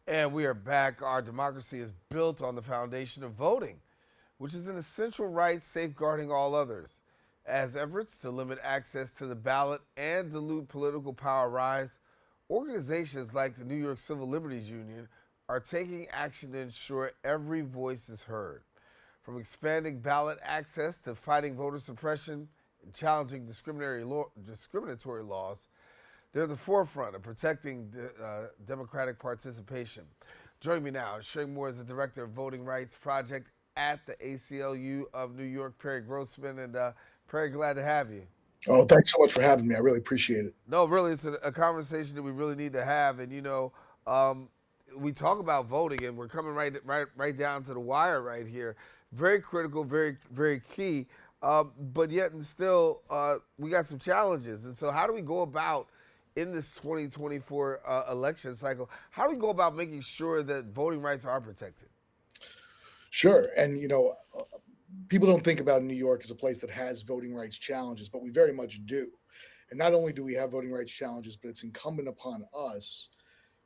And we are back. Our democracy is built on the foundation of voting, which is an essential right safeguarding all others. As efforts to limit access to the ballot and dilute political power rise, organizations like the New York Civil Liberties Union are taking action to ensure every voice is heard. From expanding ballot access to fighting voter suppression and challenging discriminatory laws, they're at the forefront of protecting democratic participation. Joining me now, sharing more is the Director of Voting Rights Project at the ACLU of New York, Perry Grossman. And Perry, glad to have you. Oh, thanks so much for having me. I really appreciate it. No, really, it's a conversation that we really need to have. And um, we talk about voting, and we're coming right down to the wire right here. Very critical, very very key. But yet and still, we got some challenges. And so, how do we go about in this 2024 election cycle? How do we go about making sure that voting rights are protected? Sure. And, people don't think about New York as a place that has voting rights challenges, but we very much do. And not only do we have voting rights challenges, but it's incumbent upon us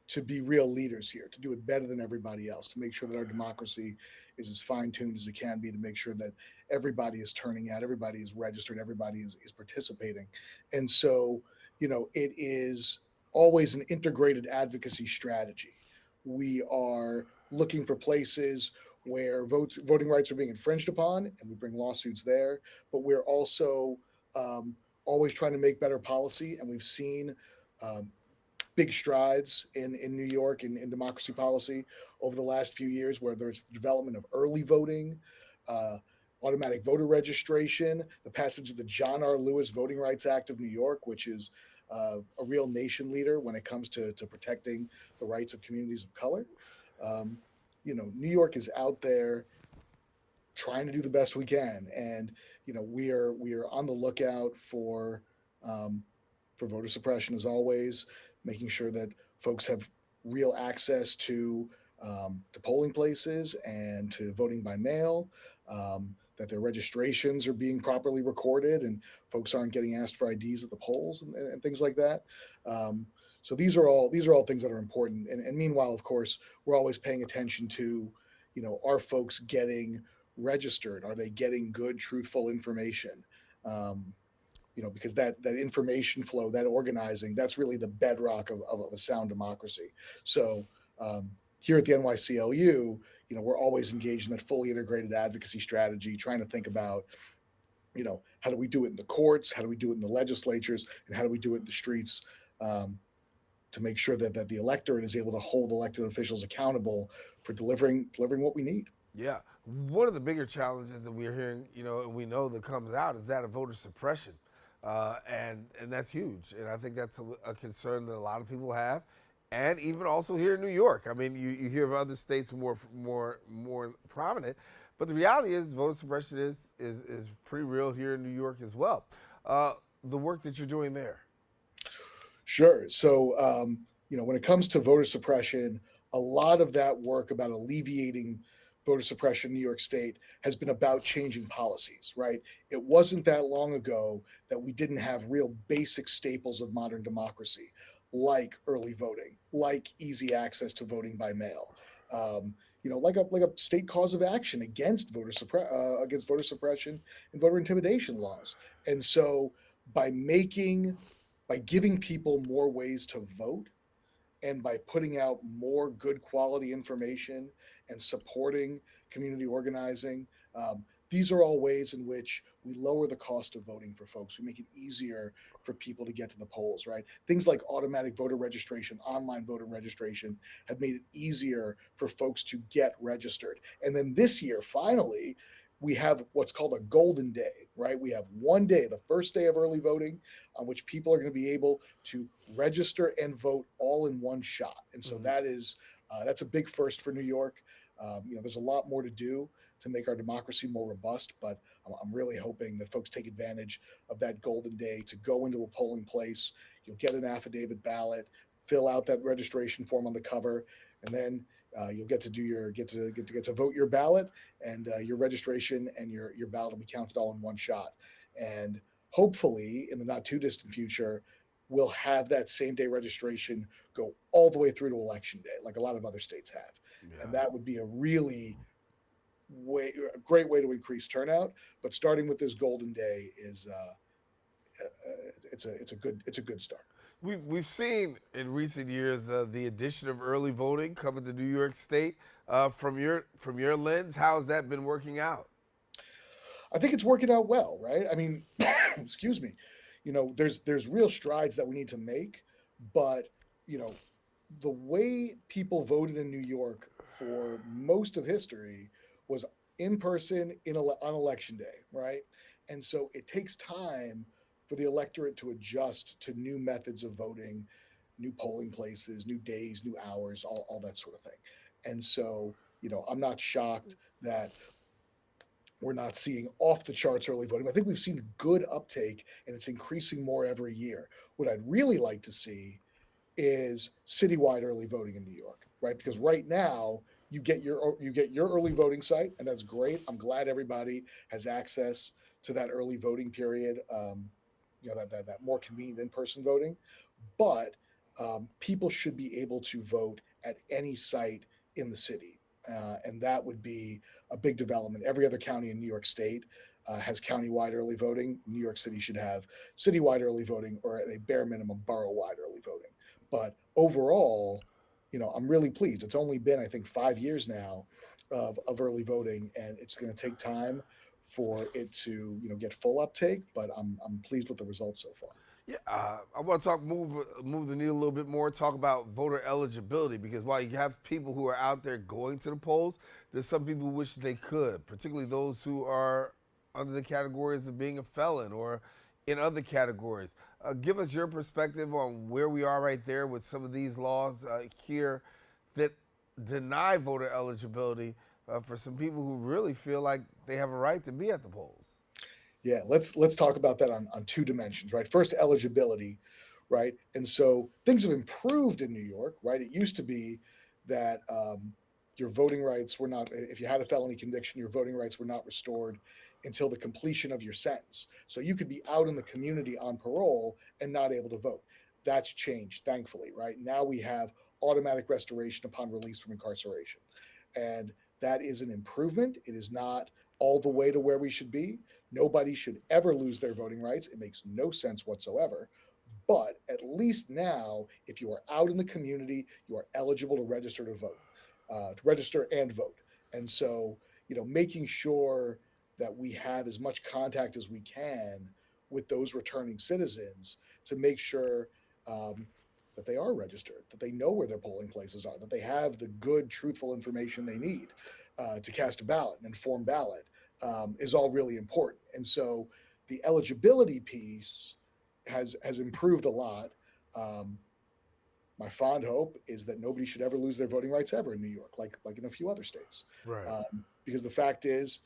to be real leaders here, to do it better than everybody else, to make sure that our democracy is as fine-tuned as it can be, to make sure that everybody is turning out, everybody is registered, everybody is participating. And so, it is always an integrated advocacy strategy. We are looking for places where voting rights are being infringed upon, and we bring lawsuits there. But we're also always trying to make better policy, and we've seen big strides in New York in democracy policy over the last few years, whether it's the development of early voting, automatic voter registration, the passage of the John R. Lewis Voting Rights Act of New York, which is a real nation leader when it comes to protecting the rights of communities of color. New York is out there trying to do the best we can, and we are on the lookout for voter suppression as always, making sure that folks have real access to polling places and to voting by mail, that their registrations are being properly recorded and folks aren't getting asked for IDs at the polls and things like that. So these are all things that are important. And meanwhile, of course, we're always paying attention to, are folks getting registered? Are they getting good, truthful information? Because that information flow, that organizing, that's really the bedrock of a sound democracy. So here at the NYCLU, we're always engaged in that fully integrated advocacy strategy, trying to think about, how do we do it in the courts? How do we do it in the legislatures? And how do we do it in the streets? To make sure that the electorate is able to hold elected officials accountable for delivering what we need. Yeah. One of the bigger challenges that we're hearing, and we know that comes out is that of voter suppression. And that's huge. And I think that's a concern that a lot of people have. And even also here in New York. I mean, you hear of other states more prominent. But the reality is voter suppression is pretty real here in New York as well. The work that you're doing there. Sure. So, when it comes to voter suppression, a lot of that work about alleviating voter suppression in New York State has been about changing policies, right? It wasn't that long ago that we didn't have real basic staples of modern democracy, like early voting, like easy access to voting by mail, like a state cause of action against voter suppression and voter intimidation laws. And so by giving people more ways to vote, and by putting out more good quality information and supporting community organizing, these are all ways in which we lower the cost of voting for folks. We make it easier for people to get to the polls, right? Things like automatic voter registration, online voter registration have made it easier for folks to get registered. And then this year, finally, we have what's called a golden day, right? We have one day, the first day of early voting, on which people are going to be able to register and vote all in one shot. And so that's a big first for New York. There's a lot more to do to make our democracy more robust, but I'm really hoping that folks take advantage of that golden day to go into a polling place. You'll get an affidavit ballot, fill out that registration form on the cover, and then you'll get to vote your ballot, and your registration and your ballot will be counted all in one shot. And hopefully, in the not too distant future, we'll have that same day registration go all the way through to election day, like a lot of other states have. Yeah. And that would be a really, a great way to increase turnout. But starting with this golden day is it's a good start. We've seen in recent years the addition of early voting coming to New York State. From your lens, how has that been working out? I think it's working out well, right? I mean, excuse me, there's real strides that we need to make, but you know, the way people voted in New York for most of history was in person on election day, right? And so it takes time for the electorate to adjust to new methods of voting, new polling places, new days, new hours, all that sort of thing. And so, I'm not shocked that we're not seeing off the charts early voting. I think we've seen good uptake and it's increasing more every year. What I'd really like to see is citywide early voting in New York, right? Because right now you get your early voting site, and that's great. I'm glad everybody has access to that early voting period. That more convenient in-person voting, but people should be able to vote at any site in the city, and that would be a big development. Every other county in New York State has countywide early voting. New York City should have citywide early voting, or at a bare minimum, borough-wide early voting. But overall, I'm really pleased. It's only been, I think, 5 years now of early voting, and it's going to take time for it to, get full uptake. But I'm pleased with the results so far. Yeah, I want to move the needle a little bit more. Talk about voter eligibility, because while you have people who are out there going to the polls, there's some people who wish they could, particularly those who are under the categories of being a felon or in other categories. Give us your perspective on where we are right there with some of these laws here that deny voter eligibility for some people who really feel like they have a right to be at the polls. Yeah, let's talk about that on two dimensions, right? First, eligibility, right? And so things have improved in New York, right? It used to be that your voting rights were not, if you had a felony conviction, your voting rights were not restored until the completion of your sentence. So you could be out in the community on parole and not able to vote. That's changed, thankfully, right? Now we have automatic restoration upon release from incarceration. And that is an improvement. It is not all the way to where we should be. Nobody should ever lose their voting rights. It makes no sense whatsoever. But at least now, if you are out in the community, you are eligible to register to register and vote. And so, making sure that we have as much contact as we can with those returning citizens to make sure that they are registered, that they know where their polling places are, that they have the good, truthful information they need to cast a ballot, an informed ballot, is all really important. And so the eligibility piece has improved a lot. My fond hope is that nobody should ever lose their voting rights ever in New York, like in a few other states. Right. Because the fact is,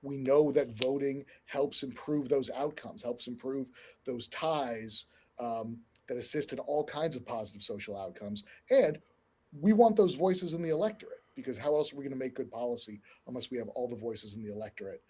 we know that voting helps improve those outcomes, helps improve those ties that assist in all kinds of positive social outcomes. And we want those voices in the electorate, because how else are we going to make good policy unless we have all the voices in the electorate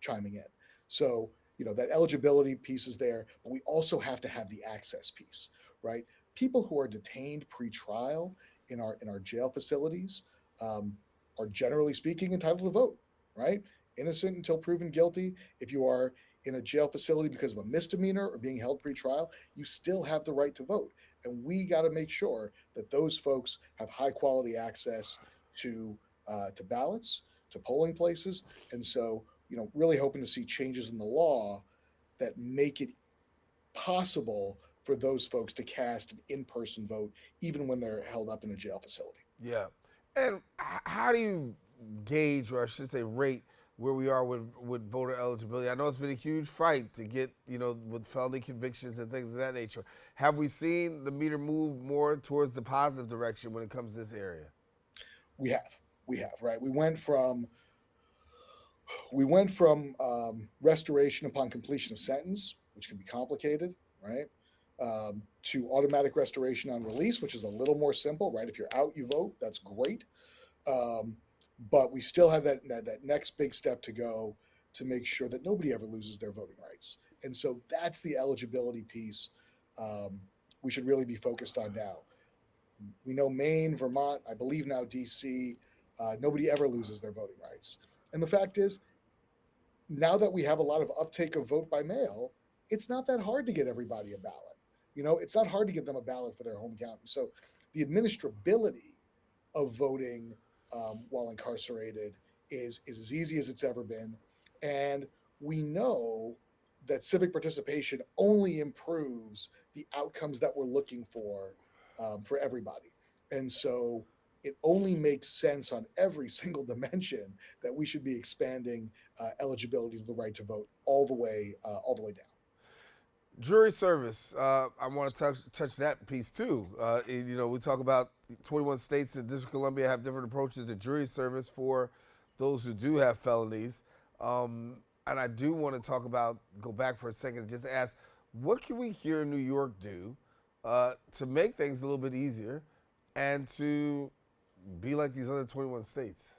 chiming in? So, that eligibility piece is there, but we also have to have the access piece, right? People who are detained pre-trial in our jail facilities are, generally speaking, entitled to vote, right? Innocent until proven guilty. If you are in a jail facility because of a misdemeanor or being held pre-trial, you still have the right to vote. And we got to make sure that those folks have high quality access to ballots, to polling places. And so, really hoping to see changes in the law that make it possible for those folks to cast an in-person vote, even when they're held up in a jail facility. Yeah. And how do you gauge, or I should say rate, where we are with voter eligibility? I know it's been a huge fight to get, with felony convictions and things of that nature. Have we seen the meter move more towards the positive direction when it comes to this area? We have, right? We went from restoration upon completion of sentence, which can be complicated, right? To automatic restoration on release, which is a little more simple, right? If you're out, you vote. That's great. But we still have that next big step to go to make sure that nobody ever loses their voting rights. And so that's the eligibility piece we should really be focused on now. We know Maine, Vermont, I believe now DC Nobody ever loses their voting rights. And the fact is, now that we have a lot of uptake of vote by mail, it's not that hard to get everybody a ballot. It's not hard to get them a ballot for their home county. So the administrability of voting while incarcerated is as easy as it's ever been. And we know that civic participation only improves the outcomes that we're looking for everybody. And so it only makes sense on every single dimension that we should be expanding eligibility to the right to vote all the way down. Jury service. I want to touch that piece too. We talk about 21 states and District of Columbia have different approaches to jury service for those who do have felonies. And I do want to go back for a second and just ask, what can we here in New York do to make things a little bit easier and to be like these other 21 states?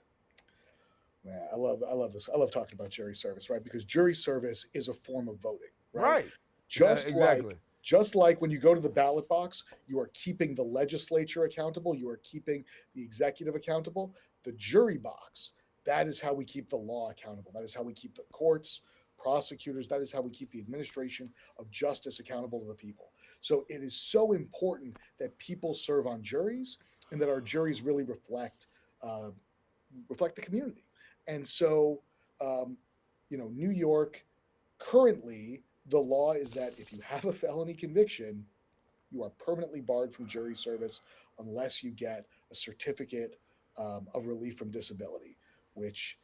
Man, I love this. I love talking about jury service, right? Because jury service is a form of voting, right? Right. Exactly. Just like when you go to the ballot box, you are keeping the legislature accountable, you are keeping the executive accountable. The jury box, that is how we keep the law accountable. That is how we keep the courts, prosecutors, that is how we keep the administration of justice accountable to the people. So it is so important that people serve on juries and that our juries really reflect the community. And so, New York currently, the law is that if you have a felony conviction, you are permanently barred from jury service unless you get a certificate of relief from disability, which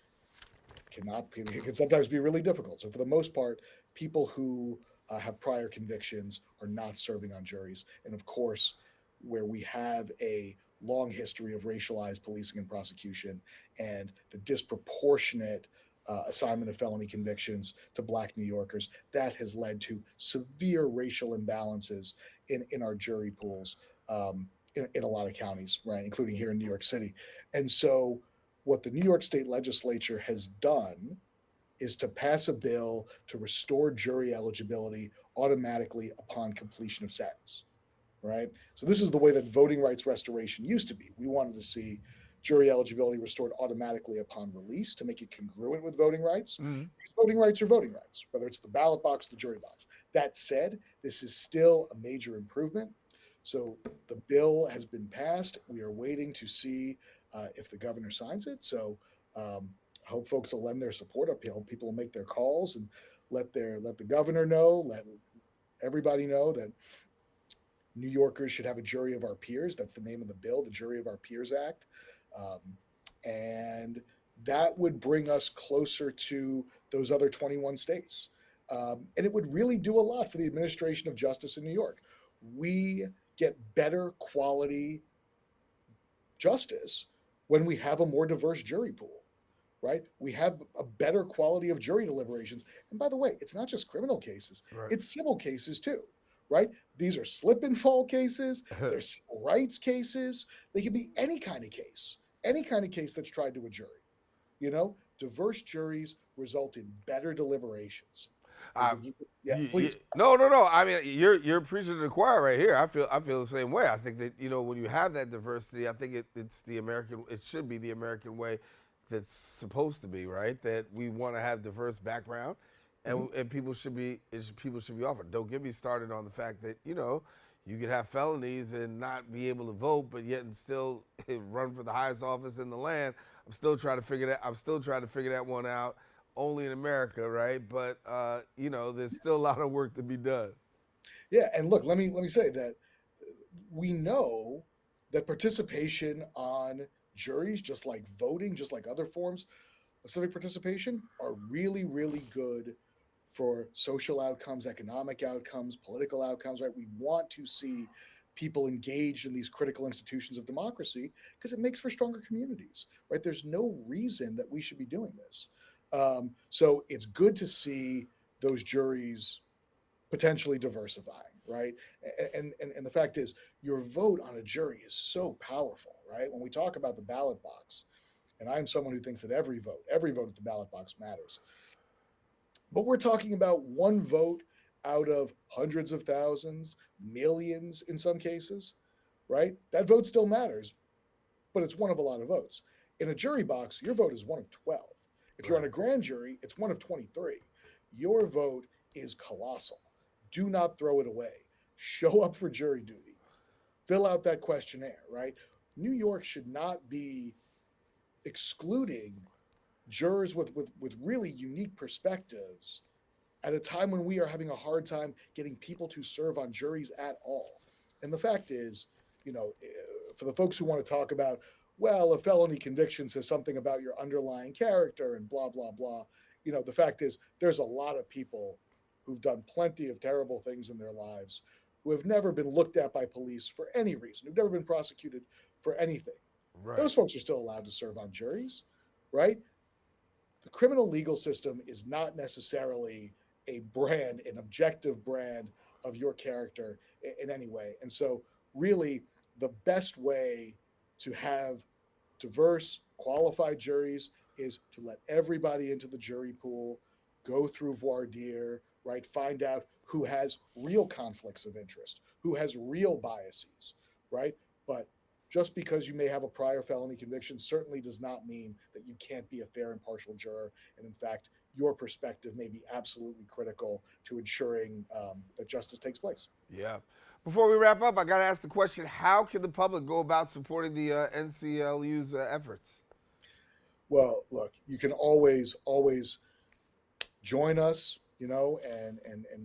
can sometimes be really difficult. So for the most part, people who have prior convictions are not serving on juries. And of course, where we have a long history of racialized policing and prosecution and the disproportionate assignment of felony convictions to Black New Yorkers, that has led to severe racial imbalances in our jury pools in a lot of counties, right, including here in New York City. And so what the New York State Legislature has done is to pass a bill to restore jury eligibility automatically upon completion of sentence, right? So this is the way that voting rights restoration used to be. We wanted to see jury eligibility restored automatically upon release to make it congruent with voting rights. Mm-hmm. Because voting rights are voting rights, whether it's the ballot box, the jury box. That said, this is still a major improvement. So the bill has been passed. We are waiting to see if the governor signs it. So I hope folks will lend their support. I hope people will make their calls and let the governor know, let everybody know that New Yorkers should have a jury of our peers. That's the name of the bill, the Jury of Our Peers Act. And that would bring us closer to those other 21 states. And it would really do a lot for the administration of justice in New York. We get better quality justice when we have a more diverse jury pool, right? We have a better quality of jury deliberations. And by the way, it's not just criminal cases, Right. It's civil cases too, right? These are slip and fall cases, they're civil rights cases, they can be any kind of case that's tried to a jury. Diverse juries result in better deliberations. Please. No. I mean, you're preaching to the choir right here. I feel the same way. I think that when you have that diversity, I think it should be the American way that's supposed to be, right? That we want to have diverse background, and people should be offered. Don't get me started on the fact that you could have felonies and not be able to vote, but yet and still run for the highest office in the land. I'm still trying to figure that one out. Only in America, right? But there's still a lot of work to be done. Yeah, and look, let me say that we know that participation on juries, just like voting, just like other forms of civic participation, are really, really good for social outcomes, economic outcomes, political outcomes, right? We want to see people engaged in these critical institutions of democracy because it makes for stronger communities, right? There's no reason that we should be doing this. So it's good to see those juries potentially diversifying, right? And the fact is, your vote on a jury is so powerful, right? When we talk about the ballot box, and I'm someone who thinks that every vote at the ballot box matters. But we're talking about one vote out of hundreds of thousands, millions in some cases, right? That vote still matters, but it's one of a lot of votes. In a jury box, your vote is one of 12. If you're on a grand jury, it's one of 23. Your vote is colossal. Do not throw it away. Show up for jury duty. Fill out that questionnaire, right? New York should not be excluding jurors with really unique perspectives at a time when we are having a hard time getting people to serve on juries at all. And the fact is, for the folks who want to talk about, well, a felony conviction says something about your underlying character and blah, blah, blah. The fact is, there's a lot of people who've done plenty of terrible things in their lives who have never been looked at by police for any reason, who've never been prosecuted for anything. Right. Those folks are still allowed to serve on juries, right? The criminal legal system is not necessarily a brand, an objective brand of your character in any way. And so really the best way to have diverse, qualified juries is to let everybody into the jury pool, go through voir dire, right? Find out who has real conflicts of interest, who has real biases, right? But just because you may have a prior felony conviction certainly does not mean that you can't be a fair, impartial juror. And in fact, your perspective may be absolutely critical to ensuring that justice takes place. Yeah. Before we wrap up, I got to ask the question, how can the public go about supporting the NCLU's efforts? Well, look, you can always join us, and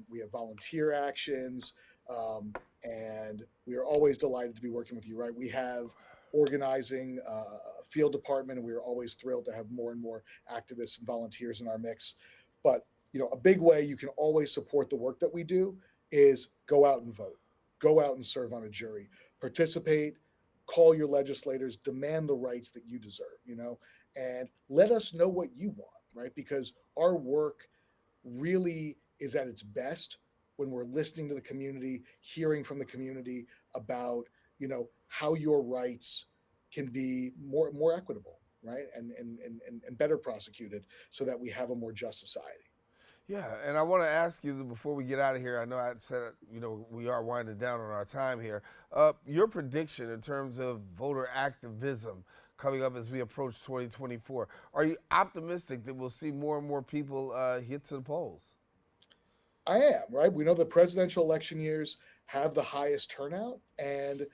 we have volunteer actions, and we are always delighted to be working with you, right? We have organizing a field department, and we are always thrilled to have more and more activists and volunteers in our mix. But, a big way you can always support the work that we do is go out and vote, go out and serve on a jury, participate, call your legislators, demand the rights that you deserve, and let us know what you want, right? Because our work really is at its best when we're listening to the community, hearing from the community about, how your rights can be more equitable, right? And better prosecuted so that we have a more just society. Yeah, and I want to ask you before we get out of here, I know I said, we are winding down on our time here. Your prediction in terms of voter activism coming up as we approach 2024, are you optimistic that we'll see more and more people hit to the polls? I am, right? We know the presidential election years have the highest turnout, and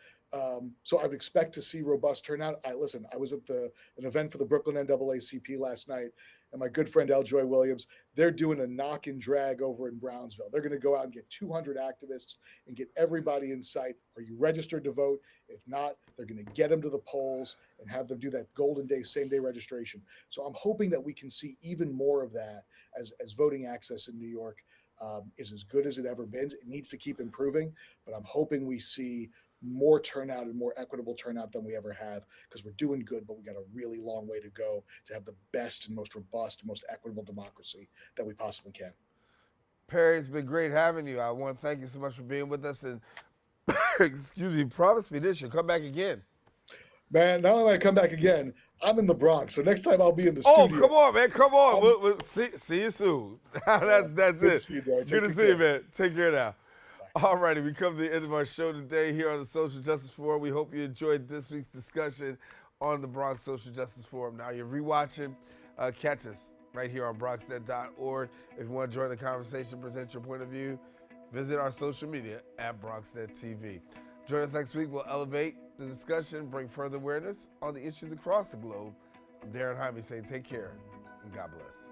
so I would expect to see robust turnout. I was at an event for the Brooklyn NAACP last night, and my good friend L. Joy Williams, they're doing a knock and drag over in Brownsville. They're going to go out and get 200 activists and get everybody in sight. Are you registered to vote? If not, they're going to get them to the polls and have them do that golden day, same day registration. So I'm hoping that we can see even more of that as voting access in New York is as good as it ever been. It needs to keep improving, but I'm hoping we see more turnout and more equitable turnout than we ever have, because we're doing good, but we got a really long way to go to have the best and most robust and most equitable democracy that we possibly can. Perry, it's been great having you. I want to thank you so much for being with us, and excuse me, promise me this, you'll come back again. Man, not only will I come back again, I'm in the Bronx, so next time I'll be in the studio. Oh, come on, man, come on. We'll see you soon. That's it. Good to see you, man. Take care now. All righty, we come to the end of our show today here on the Social Justice Forum. We hope you enjoyed this week's discussion on the Bronx Social Justice Forum. Now you're rewatching. Catch us right here on BronxNet.org. If you want to join the conversation, present your point of view, visit our social media at BronxNet TV. Join us next week. We'll elevate the discussion, bring further awareness on the issues across the globe. I'm Daren Jaime saying take care and God bless.